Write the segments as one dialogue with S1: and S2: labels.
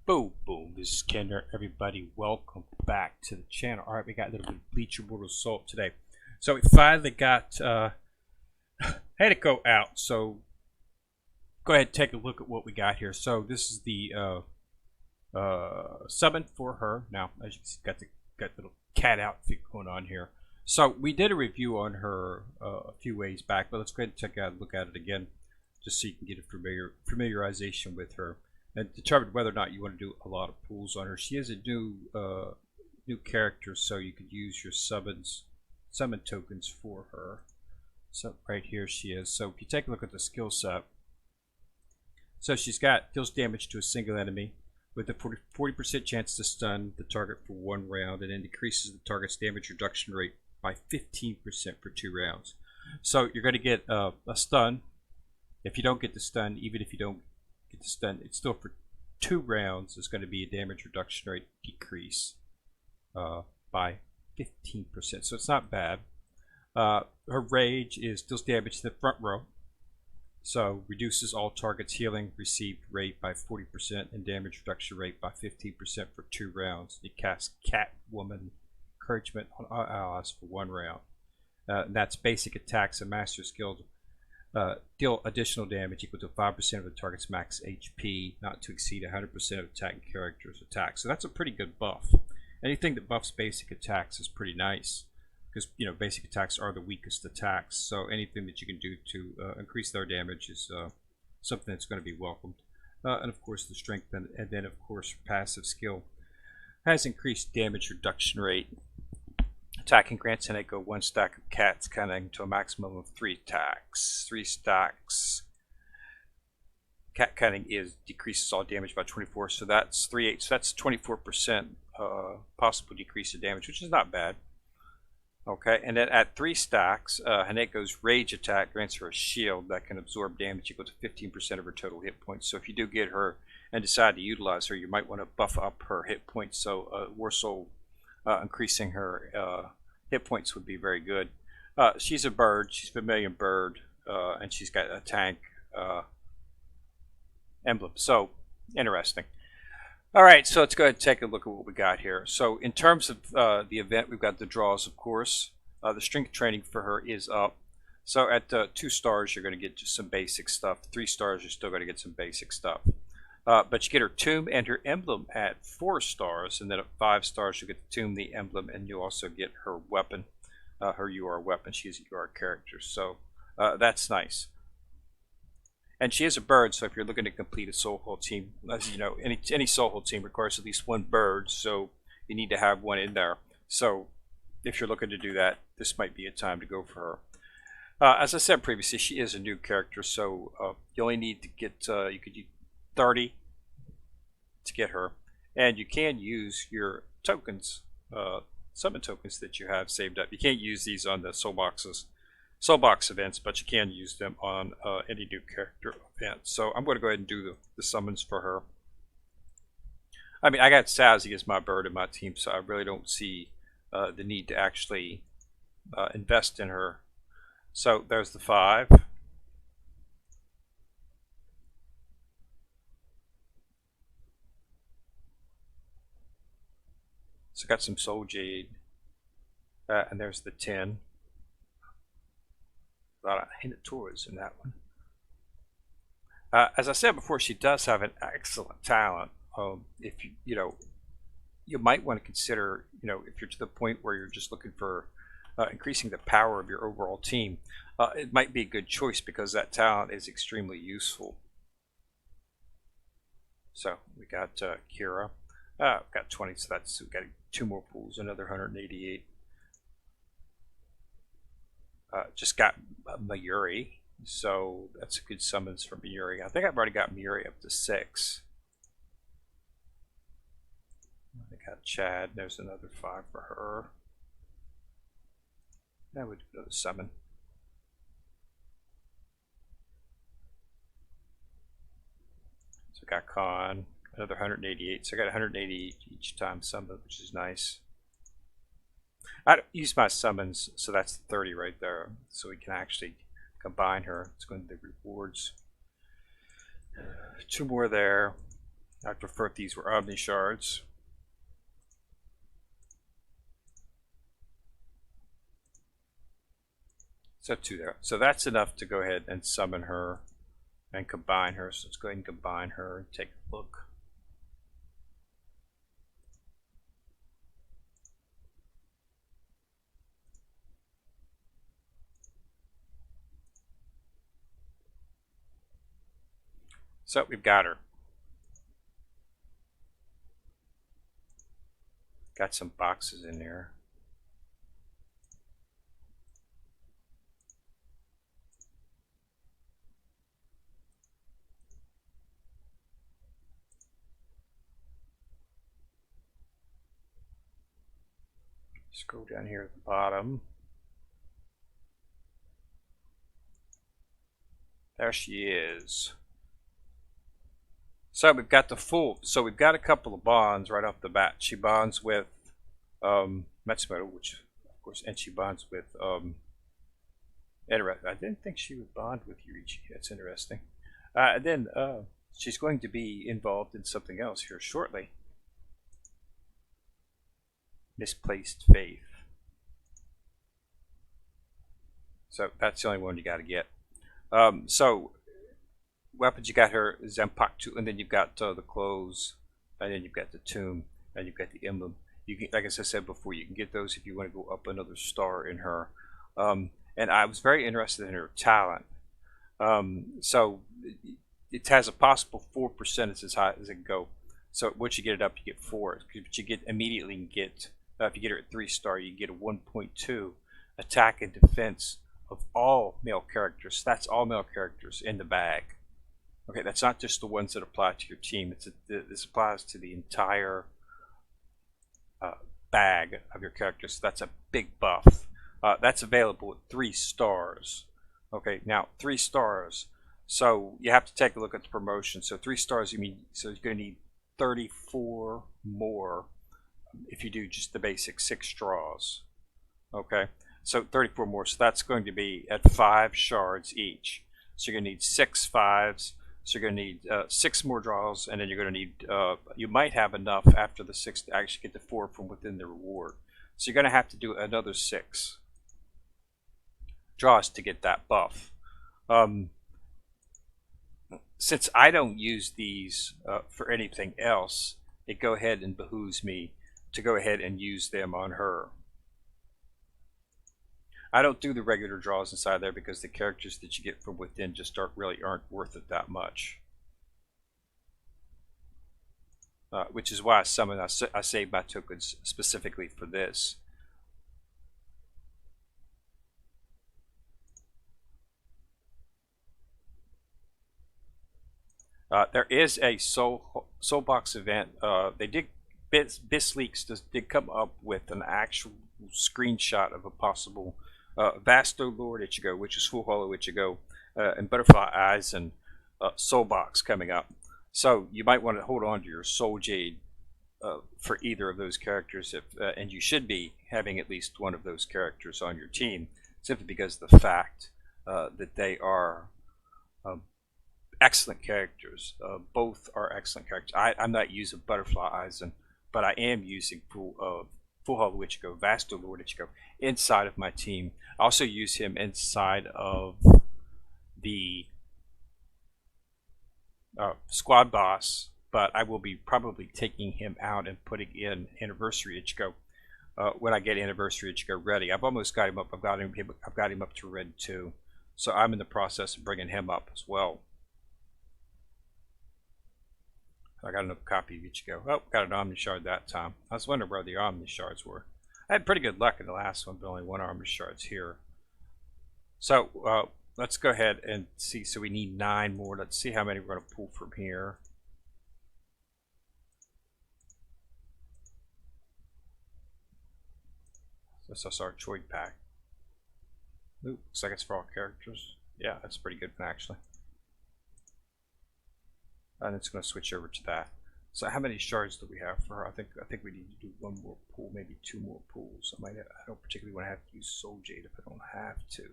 S1: Boom, boom. This is Kender. Everybody, welcome back to the channel. All right, we got a little bit of Bleach Immortal Assault today. So we finally got Haineko out. So go ahead and take a look at what we got here. So this is the summon for her. Now, as you can see, got the little cat outfit going on here. So we did a review on her a few ways back, but let's go ahead and take a look at it again, just so you can get a familiarization with her and determine whether or not you want to do a lot of pulls on her. She is a new character, so you could use your summon tokens for her. So right here she is. So if you take a look at the skill set, so she's got deals damage to a single enemy with a 40% chance to stun the target for 1 round, and then decreases the target's damage reduction rate by 15% for 2 rounds. So you're going to get a stun. If you don't get the stun, even if you don't get the stun, it's still for 2 rounds. It's going to be a damage reduction rate decrease by 15%. So it's not bad. Her rage is deals damage to the front row. So reduces all targets' healing received rate by 40% and damage reduction rate by 15% for 2 rounds. You cast Catwoman encouragement on all allies for 1 round. That's basic attacks and master skills. Deal additional damage equal to 5% of the target's max HP, not to exceed 100% of attacking characters' attacks. So that's a pretty good buff. Anything that buffs basic attacks is pretty nice, because basic attacks are the weakest attacks. So anything that you can do to increase their damage is something that's going to be welcomed. And of course the strength, and then of course passive skill has increased damage reduction rate. Attacking grants Haineko 1 stack of cats cunning to a maximum of 3 attacks. 3 stacks. Cat cunning decreases all damage by 24, so that's 3/8. So that's 24% possible decrease of damage, which is not bad. Okay, and then at 3 stacks, Haneko's rage attack grants her a shield that can absorb damage equal to 15% of her total hit points. So if you do get her and decide to utilize her, you might want to buff up her hit points. So War Soul increasing her hit points would be very good. She's a bird. She's a Vermilion bird, and she's got a tank emblem. So interesting. All right, so let's go ahead and take a look at what we got here. So in terms of the event, we've got the draws, of course. The strength training for her is up. So at 2 stars, you're going to get just some basic stuff. 3 stars, you're still going to get some basic stuff. But you get her tomb and her emblem at 4 stars, and then at 5 stars you get the tomb, the emblem, and you also get her weapon, her UR weapon. She's a UR character, so that's nice. And she is a bird, so if you're looking to complete a Soul Hole team, as you know, any Soul Hole team requires at least 1 bird, so you need to have 1 in there. So if you're looking to do that, this might be a time to go for her. As I said previously, she is a new character, so you only need to get you could use 30 to get her, and you can use your tokens, summon tokens that you have saved up. You can't use these on the soul box events, but you can use them on any new character event. So I'm going to go ahead and do the summons for her. I mean, I got Sassy as my bird in my team, so I really don't see the need to actually invest in her. So there's the 5. So got some Soul Jade, and there's the 10. A lot of Haineko in that one. As I said before, she does have an excellent talent. If you might want to consider, if you're to the point where you're just looking for increasing the power of your overall team, it might be a good choice, because that talent is extremely useful. So we got Kira. We've got 20, so we've got 2 more pools, another 188. Just got Mayuri, so that's a good summons for Mayuri. I think I've already got Mayuri up to 6. I got Chad. There's another 5 for her. That would go to summon. So I got Khan, another 188. So I got 188 each time summon, which is nice. I use my summons, so that's 30 right there. So we can actually combine her. Let's go into the rewards. 2 more there. I prefer if these were Omni Shards. So 2 there. So that's enough to go ahead and summon her and combine her. So let's go ahead and combine her and take a look. So we've got her. Got some boxes in there. Scroll down here at the bottom. There she is. So we've got the full. So we've got a couple of bonds right off the bat. She bonds with Matsumoto, which of course, and she bonds with Interesting. I didn't think she would bond with Yurichi. That's interesting. And then she's going to be involved in something else here shortly. Misplaced faith. So that's the only one you got to get. So weapons, you got her Zanpakuto, and then you've got the clothes, and then you've got the tomb, and you've got the emblem. You can, like I said before, you can get those if you want to go up another star in her. And I was very interested in her talent. So it has a possible 4% as high as it can go. So once you get it up, you get 4. But you get immediately get if you get her at 3-star, you get a 1.2 attack and defense of all male characters. That's all male characters in the bag. Okay, that's not just the ones that apply to your team. This applies to the entire bag of your characters. So that's a big buff. That's available at 3 stars. Okay, now 3 stars. So you have to take a look at the promotion. So 3 stars, you mean, so you're going to need 34 more if you do just the basic 6 straws. Okay, so 34 more. So that's going to be at 5 shards each. So you're going to need 6 5s. So you're going to need 6 more draws, and then you're going to need, you might have enough after the 6 to actually get the 4 from within the reward. So you're going to have to do another 6 draws to get that buff. Since I don't use these for anything else, it go ahead and behooves me to go ahead and use them on her. I don't do the regular draws inside there because the characters that you get from within just aren't worth it that much. Which is why I save my tokens specifically for this. There is a soul box event. They did BizLeaks did come up with an actual screenshot of a possible Vasto Lord Ichigo, which is Full Hollow Ichigo, and Butterfly Eyes and Soul Box coming up. So you might want to hold on to your Soul Jade for either of those characters, and you should be having at least one of those characters on your team, simply because of the fact that they are excellent characters. Both are excellent characters. I'm not using Butterfly Eyes, but I am using Full Hollow Ichigo, Vasto Lord Ichigo, inside of my team. I also use him inside of the squad boss, but I will be probably taking him out and putting in Anniversary Ichigo when I get Anniversary Ichigo ready. I've almost got him up. I've got him up to Red 2, so I'm in the process of bringing him up as well. I got another copy of Ichigo. Oh, got an Omni Shard that time. I was wondering where the Omni Shards were. I had pretty good luck in the last one, but only 1 Omni Shard's here. So let's go ahead and see. So we need 9 more. Let's see how many we're going to pull from here. This is our Choid pack. Ooh, looks like it's for all characters. Yeah, that's a pretty good one actually. And it's going to switch over to that. So how many shards do we have for her? I think we need to do 1 more pull, maybe 2 more pulls. I don't particularly want to have to use Soul Jade if I don't have to.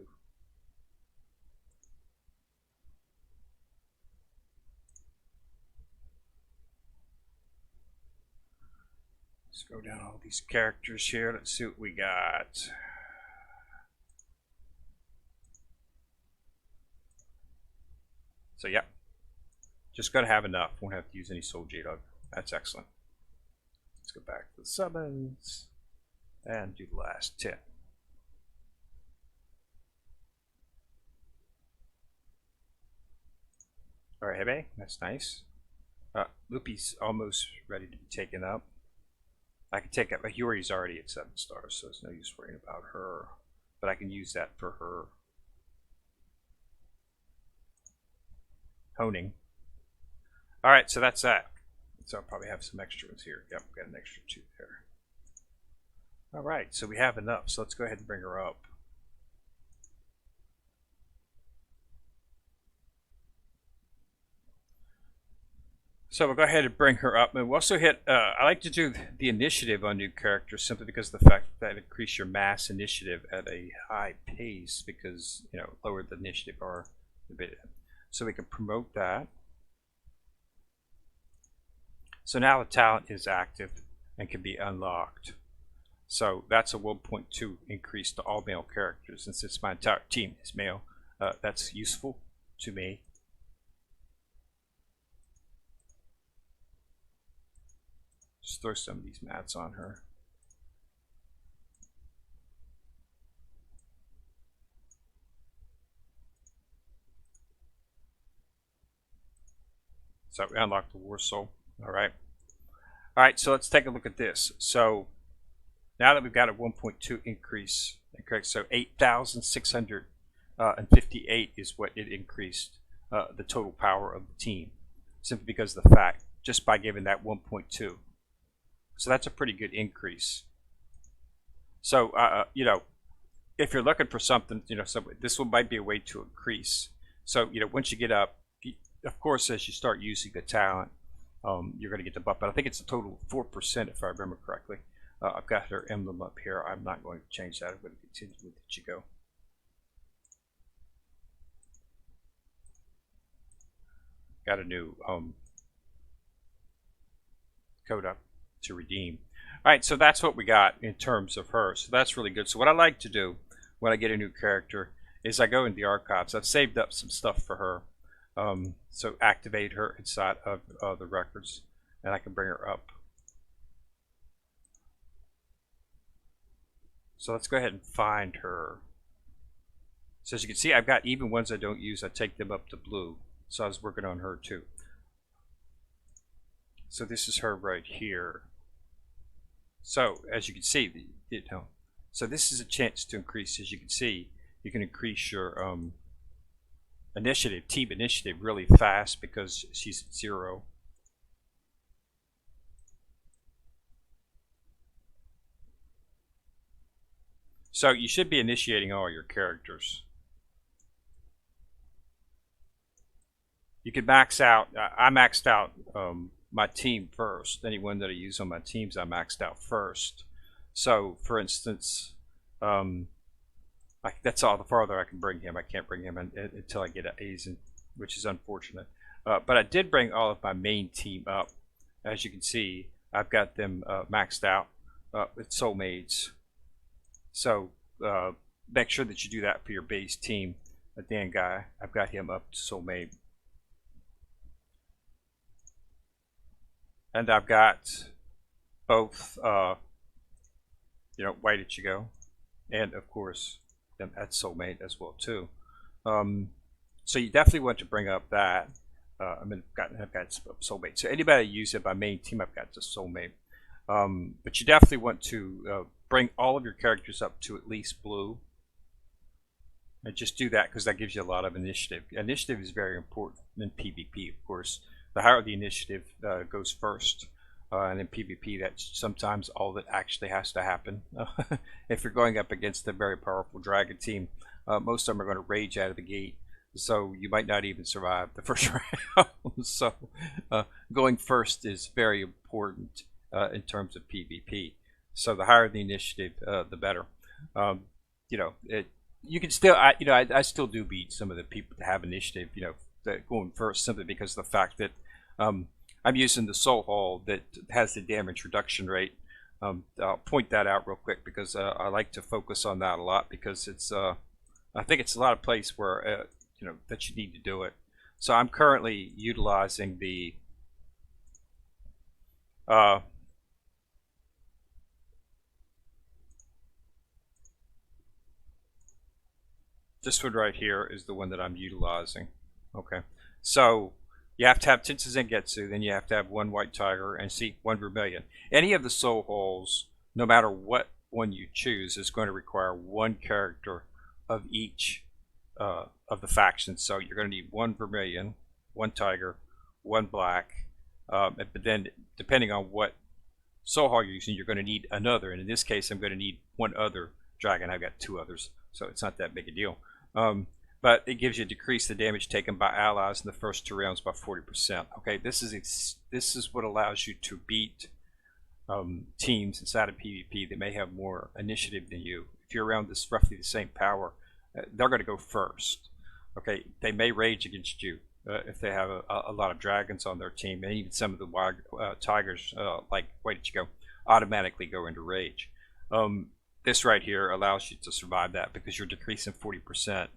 S1: Let's go down all these characters here. Let's see what we got. So yeah, just gotta have enough. Won't have to use any soul Jade. That's excellent. Let's go back to the summons and do the last 10. Alright, Hebe, that's nice. Loopy's almost ready to be taken up. I can take up, but Huri's already at 7 stars, so it's no use worrying about her. But I can use that for her honing. Alright, so that's that. So I'll probably have some extra ones here. Yep, got an extra 2 there. Alright, so we have enough, so let's go ahead and bring her up. So we'll go ahead and bring her up. And we'll also hit, I like to do the initiative on new characters simply because of the fact that increase your mass initiative at a high pace because, you know, lower the initiative are a bit. So we can promote that. So now the talent is active and can be unlocked. So that's a 1.2 increase to all male characters. And since my entire team is male, that's useful to me. Just throw some of these mats on her. So we unlock the War Soul. Alright. Alright, so let's take a look at this. So now that we've got a 1.2 increase, correct, so 8,658 is what it increased the total power of the team. Simply because of the fact, just by giving that 1.2. So that's a pretty good increase. So, you know, if you're looking for something, you know, this one might be a way to increase. So, you know, once you get up, of course, as you start using the talent, you're going to get the buff. But I think it's a total of 4% if I remember correctly. I've got her emblem up here. I'm not going to change that. I'm going to continue with Ichigo. Got a new code up to redeem. Alright, so that's what we got in terms of her. So that's really good. So what I like to do when I get a new character is I go in the archives. I've saved up some stuff for her. So activate her inside of the records and I can bring her up. So let's go ahead and find her. So as you can see, I've got even ones I don't use. I take them up to blue. So I was working on her too. So this is her right here. So as you can see, you know, so this is a chance to increase. As you can see, you can increase your initiative, team initiative, really fast because she's at 0. So you should be initiating all your characters. You could max out. I maxed out my team first. Anyone that I use on my teams, I maxed out first. So, for instance, that's all the farther I can bring him. I can't bring him until I get an A's, which is unfortunate. But I did bring all of my main team up. As you can see, I've got them maxed out with soulmates. So make sure that you do that for your base team. The Dan guy, I've got him up to soulmate. And I've got both, you know, White Ichigo, and of course, them at soulmate as well too. So you definitely want to bring up that. I've got soulmate. So anybody use it by main team, I've got the soulmate. But you definitely want to bring all of your characters up to at least blue. And just do that because that gives you a lot of initiative. Initiative is very important in PvP, of course. The higher the initiative goes first, and in PvP, that's sometimes all that actually has to happen. If you're going up against a very powerful dragon team, most of them are going to rage out of the gate, so you might not even survive the first round. So going first is very important in terms of PvP. So the higher the initiative, the better. You know, you can still, I still do beat some of the people that have initiative, you know, going first simply because of the fact that I'm using the soul hall that has the damage reduction rate I'll point that out real quick because I like to focus on that a lot because it's I think it's a lot of place where that you need to do it. So I'm currently utilizing the this one right here is the one that I'm utilizing. Okay, so you have to have Tensa Zangetsu, then you have to have one White Tiger, and see one Vermilion. Any of the soul holes, no matter what one you choose, is going to require one character of each of the factions. So you're going to need one Vermilion, one Tiger, one Black, but then depending on what soul hole you're using, you're going to need another. And in this case, I'm going to need one other dragon. I've got two others, so it's not that big a deal. But it gives you decrease the damage taken by allies in the first 2 rounds by 40%. Okay, this is what allows you to beat teams inside of PvP that may have more initiative than you. If you're around this roughly the same power, they're going to go first. Okay, they may rage against you if they have a lot of dragons on their team, and even some of the wild tigers, like White Ichigo, automatically go into rage. This right here allows you to survive that because you're decreasing 40%.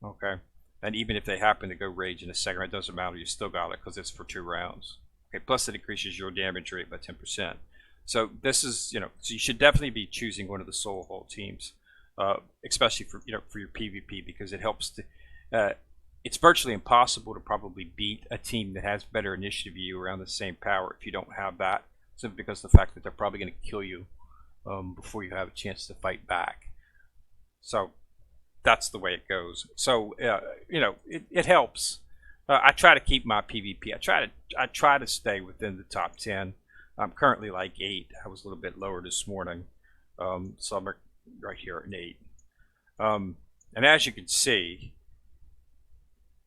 S1: Okay, and even if they happen to go rage in a second, it doesn't matter. You still got it because it's for 2 rounds. Okay, plus it increases your damage rate by 10%. So this is, so you should definitely be choosing one of the soul hole teams, especially for for your PvP, because it helps to. It's virtually impossible to probably beat a team that has better initiative than you around the same power if you don't have that, simply because of the fact that they're probably going to kill you before you have a chance to fight back. So that's the way it goes. So it helps. I try to keep my PvP. I try to stay within the top 10. I'm currently like 8. I was a little bit lower this morning, so I'm right here at an 8. And as you can see,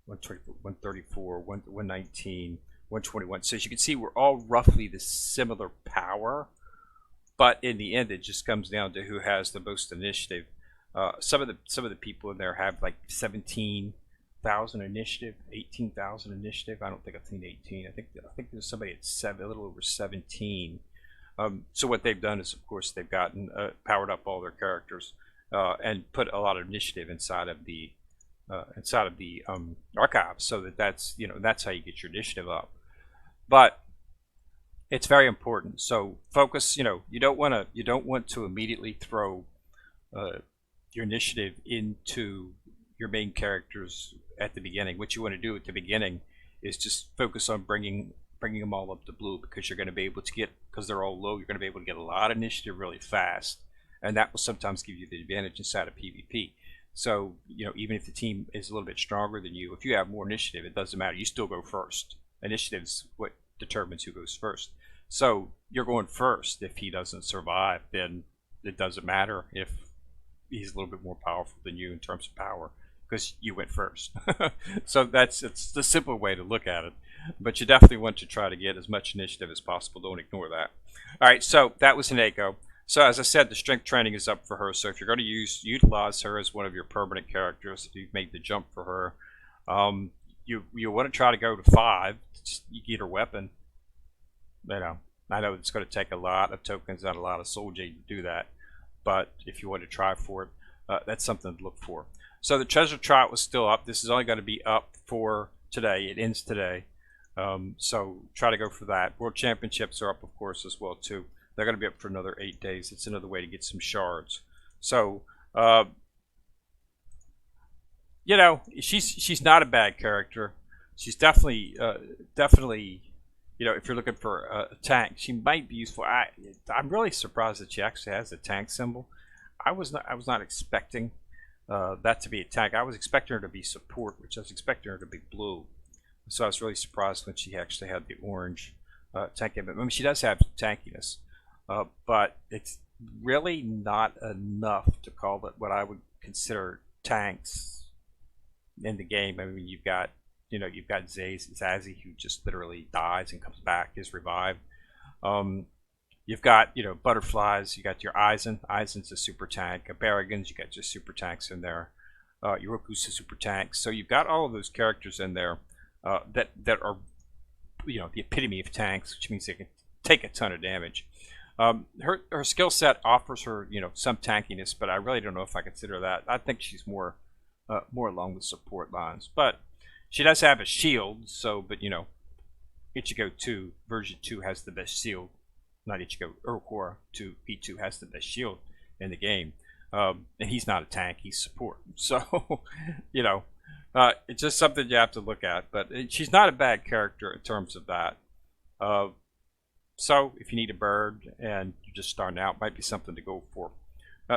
S1: 134, 119, 121. So as you can see, we're all roughly the similar power, but in the end, it just comes down to who has the most initiative. Some of the people in there have like 17,000 initiative, 18,000 initiative. I don't think I've seen 18. I think there's somebody at a little over 17. So what they've done is, of course, they've gotten powered up all their characters and put a lot of initiative inside of the archive, so that's how you get your initiative up. But it's very important. So focus. You don't want to immediately throw your initiative into your main characters at the beginning. What you want to do at the beginning is just focus on bringing them all up to blue, because you're going to be able to because they're all low, you're going to be able to get a lot of initiative really fast, and that will sometimes give you the advantage inside of PvP. So even if the team is a little bit stronger than you, if you have more initiative, it doesn't matter. You still go first. Initiative is what determines who goes first. So you're going first. If he doesn't survive, then it doesn't matter if he's a little bit more powerful than you in terms of power, because you went first. So it's the simple way to look at it. But you definitely want to try to get as much initiative as possible. Don't ignore that. All right, so that was Haineko. So as I said, the strength training is up for her. So if you're going to utilize her as one of your permanent characters, if you've made the jump for her, you want to try to go to 5. You get her weapon. I know it's going to take a lot of tokens and a lot of soul jade to do that, but if you want to try for it, that's something to look for. So the treasure trot was still up. This is only going to be up for today. It ends today. So try to go for that. World Championships are up, of course, as well too. They're going to be up for another 8 days. It's another way to get some shards. So she's not a bad character. She's definitely if you're looking for a tank, she might be useful. I'm really surprised that she actually has a tank symbol. I was not expecting that to be a tank. I was expecting her to be support, which I was expecting her to be blue. So I was really surprised when she actually had the orange tank. I mean, she does have tankiness, but it's really not enough to call it what I would consider tanks in the game. I mean, you've got Zazie, who just literally dies and comes back, is revived. You've got butterflies. You got your Aizen. Aizen's a super tank. Barragans, you got your super tanks in there. Yoroku's a super tank. So you've got all of those characters in there that are the epitome of tanks, which means they can take a ton of damage. Her skill set offers her, you know, some tankiness, but I really don't know if I consider that. I think she's more more along the support lines, but she does have a shield. So, but you know, Ichigo 2 version 2 has the best shield. Not Ichigo, Urukora 2 P2 has the best shield in the game, and he's not a tank; he's support. So, you know, it's just something you have to look at. But she's not a bad character in terms of that. Uh, so if you need a bird and you're just starting out, might be something to go for.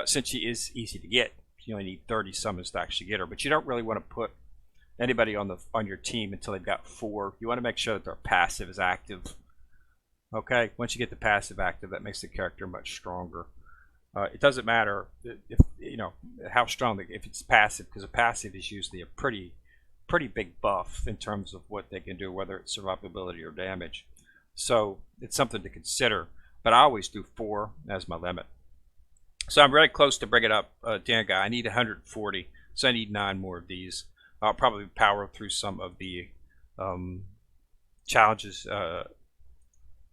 S1: Since she is easy to get, you only need 30 summons to actually get her. But you don't really want to put anybody on your team until they've got 4. You want to make sure that their passive is active. Okay, once you get the passive active, that makes the character much stronger. It doesn't matter if you know how strong if it's passive, because a passive is usually a pretty big buff in terms of what they can do, whether it's survivability or damage. So it's something to consider. But I always do 4 as my limit. So I'm really close to bringing up Danga. I need 140, so I need 9 more of these. I'll probably power through some of the challenges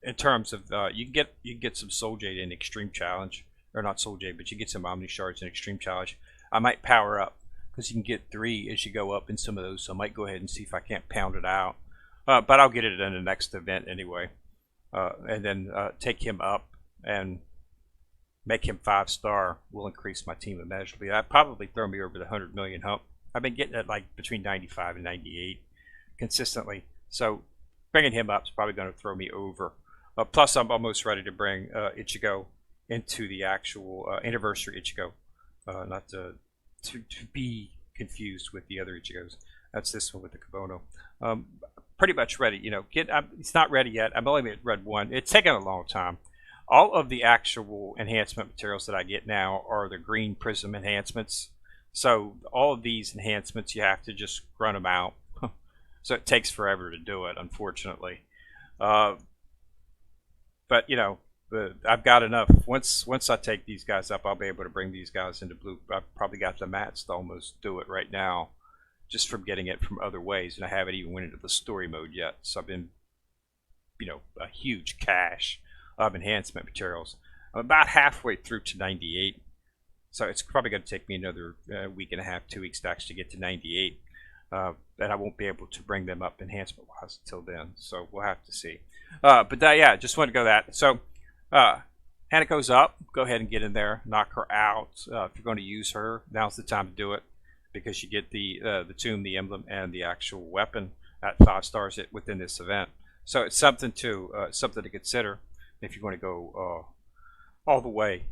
S1: in terms of you can get some Soul Jade in Extreme Challenge, or not Soul Jade, but you get some Omni Shards in Extreme Challenge. I might power up because you can get 3 as you go up in some of those. So I might go ahead and see if I can't pound it out, but I'll get it in the next event anyway, and then take him up and make him 5-star. Will increase my team immeasurably. That probably throw me over the 100 million hump. I've been getting it like between 95 and 98 consistently. So bringing him up is probably going to throw me over. Plus, I'm almost ready to bring Ichigo into the actual anniversary Ichigo. Not to be confused with the other Ichigos. That's this one with the kimono. Pretty much ready. You know, it's not ready yet. I'm only at Red 1. It's taken a long time. All of the actual enhancement materials that I get now are the green prism enhancements. So all of these enhancements, you have to just run them out. So it takes forever to do it, unfortunately. But you know, I've got enough. Once I take these guys up, I'll be able to bring these guys into blue. I've probably got the mats to almost do it right now, just from getting it from other ways, and I haven't even went into the story mode yet. So I've been, you know, a huge cache of enhancement materials. I'm about halfway through to 98. So it's probably going to take me another week and a half, 2 weeks to actually get to 98. And I won't be able to bring them up enhancement-wise until then. So we'll have to see. But yeah, just wanted to go that. So Haineko's up. Go ahead and get in there. Knock her out. If you're going to use her, now's the time to do it. Because you get the tomb, the emblem, and the actual weapon at 5 stars within this event. So it's something to consider if you're going to go all the way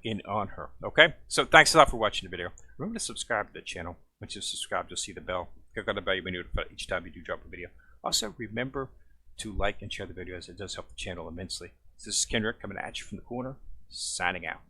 S1: in on her. Okay, so thanks a lot for watching the video. Remember to subscribe to the channel. Once you subscribe, you'll see the bell. Click on the bell, you'll be notified each time we do drop a video. Also, remember to like and share the video, as it does help the channel immensely. This is Kendrick coming at you from the corner, signing out.